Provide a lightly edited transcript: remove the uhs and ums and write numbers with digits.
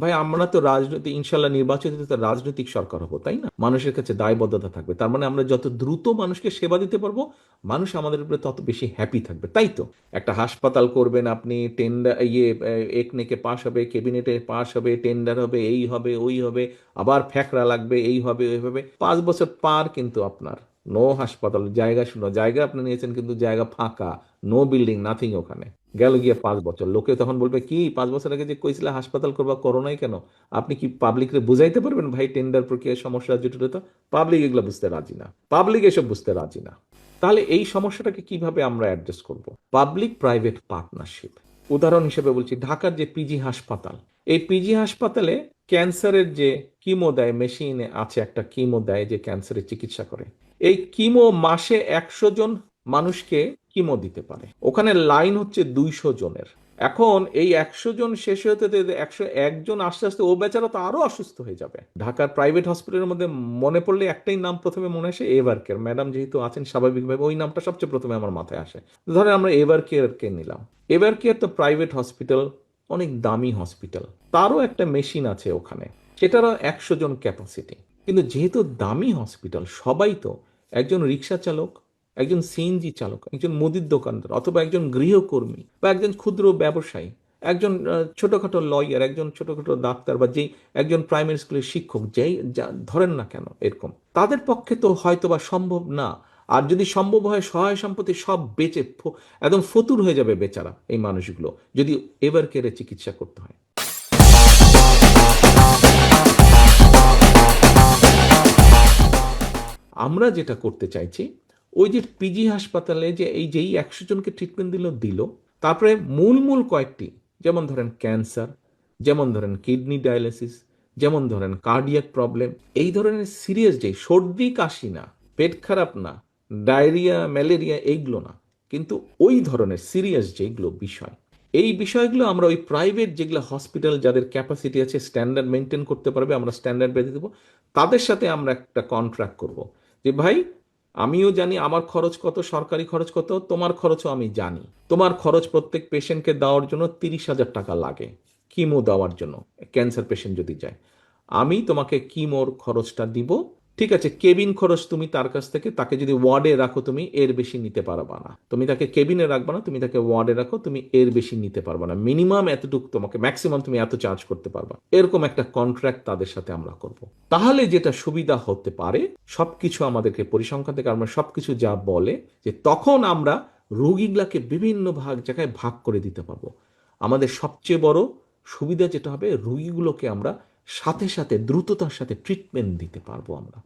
ভাই আমরা তো রাজনৈতিক, ইনশাল্লাহ নির্বাচিত তো রাজনৈতিক সরকার হবো, তাই না? মানুষের কাছে দায়বদ্ধতা থাকবে, তার মানে আমরা যত দ্রুত মানুষকে সেবা দিতে পারবো, মানুষ আমাদের উপরে তত বেশি হ্যাপি থাকবে, তাই তো? একটা হাসপাতাল করবেন আপনি, টেন্ডার একনেকে পাশ হবে, ক্যাবিনেটে পাশ হবে, টেন্ডার হবে, এই হবে ওই হবে, আবার ফ্যাকরা লাগবে, এই হবে ওই হবে, 5 বছর পার কিন্তু আপনার নো হাসপাতাল, জায়গা শূন্য, জায়গা আপনি নিয়েছেন কিন্তু জায়গা ফাঁকা, নো বিল্ডিং, নাথিং ওখানে। গেল গিয়ে 5 বছর, লোকে তখন বলবে কি 5 বছর আগে যে কইছিলে হাসপাতাল করবা, করোনাই কেন? আপনি কি পাবলিকরে বুঝাইতে পারবেন ভাই টেন্ডার প্রক্রিয়ার সমস্যা জটিলতা? পাবলিক এগুলো বুঝতে রাজি না, পাবলিক এসব বুঝতে রাজি না। তাহলে এই সমস্যাটাকে কিভাবে আমরা অ্যাড্রেস করব? Public private partnership. উদাহরণ হিসেবে বলছি, ঢাকার যে পিজি হাসপাতাল, এই পিজি হাসপাতালে ক্যান্সারের যে কিমো দেয়, মেশিন আছে একটা, কিমো দেয় যে ক্যান্সারের চিকিৎসা করে। এই কিমো মাসে 100 জন মানুষকে কিমো দিতে পারে, ওখানে লাইন হচ্ছে 200 জনের। এখন এই 100 জন শেষ হতে হতে 101 জন আস্তে আস্তে ও বেচারা তো আরো অসুস্থ হয়ে যাবে। ঢাকার প্রাইভেট হসপিটালের মধ্যে মনে পড়লে একটাই নাম প্রথমে মনে আসে, এভার কেয়ার। ম্যাডাম যেহেতু আছেন, স্বাভাবিকভাবে ওই নামটা সবচেয়ে প্রথমে আমার মাথায় আসে। ধরেন আমরা এভার কেয়ারকে নিলাম। এভার কেয়ার তো প্রাইভেট হসপিটাল, অনেক দামি হসপিটাল, তারও একটা মেশিন আছে ওখানে, সেটারও 100 জন ক্যাপাসিটি। কিন্তু যেহেতু দামি হসপিটাল, সবাই তো, একজন রিক্সা চালক, একজন সিএনজি চালক, একজন মুদির দোকানদার, অথবা একজন গৃহকর্মী, বা একজন ক্ষুদ্র ব্যবসায়ী, একজন ছোটখাটো লয়ার, একজন ছোটখাটো ডাক্তার, বা যেই একজন প্রাইমারি স্কুলের শিক্ষক, যেই ধরেন না কেন, এরকম তাদের পক্ষে তো হয়তো বা সম্ভব না। আর যদি সম্ভব হয়, সহায় সম্পত্তি সব বেচে একদম ফতুর হয়ে যাবে বেচারা এই মানুষগুলো, যদি এভার কেয়ারে চিকিৎসা করতে হয়। আমরা যেটা করতে চাইছি, ওই যে পিজি হাসপাতালে যে এই যেই 100 জনকে ট্রিটমেন্ট দিল দিল, তারপরে মূল মূল কয়েকটি, যেমন ধরেন ক্যান্সার, যেমন ধরেন কিডনি ডায়ালিসিস, যেমন ধরেন কার্ডিয়াক প্রবলেম, এই ধরনের সিরিয়াস, যে সর্দি কাশি না, পেট খারাপ না, ডায়রিয়া ম্যালেরিয়া এইগুলো না, কিন্তু ওই ধরনের সিরিয়াস যেগুলো বিষয়, এই বিষয়গুলো আমরা ওই প্রাইভেট যেগুলো হসপিটাল, যাদের ক্যাপাসিটি আছে, স্ট্যান্ডার্ড মেনটেন করতে পারবে, আমরা স্ট্যান্ডার্ড বেঁধে দেবো, তাদের সাথে আমরা একটা কন্ট্রাক্ট করব যে ভাই, আমিও জানি আমার খরচ কত, সরকারি খরচ কত, তোমার খরচও আমি জানি। তোমার খরচ প্রত্যেক পেশেন্টকে দেওয়ার জন্য 30,000 টাকা লাগে, কিমো দেওয়ার জন্য, ক্যান্সার পেশেন্ট যদি যায়। আমি তোমাকে কিমোর খরচটা দিব, ঠিক আছে? কেবিন খরচ তুমি তার কাছ থেকে, তাকে যদি ওয়ার্ডে রাখো তুমি এর বেশি নিতে পারবা না, তুমি তাকে কেবিনে রাখবা না, তুমি তাকে ওয়ার্ডে রাখো, তুমি এর বেশি নিতে পারবা না, মিনিমাম এতটুকু তোমাকে, ম্যাক্সিমাম তুমি এত চার্জ করতে পারবা, এরকম একটা কন্ট্রাক্ট তাদের সাথে আমরা করব। তাহলে যেটা সুবিধা হতে পারে, সবকিছু আমাদেরকে পরিসংখ্যান থেকে আমরা সবকিছু যা বলে, যে তখন আমরা রোগীগুলাকে বিভিন্ন জায়গায় ভাগ করে দিতে পারবো। আমাদের সবচেয়ে বড় সুবিধা যেটা হবে, রোগীগুলোকে আমরা সাথে সাথে দ্রুততার সাথে ট্রিটমেন্ট দিতে পারবো আমরা।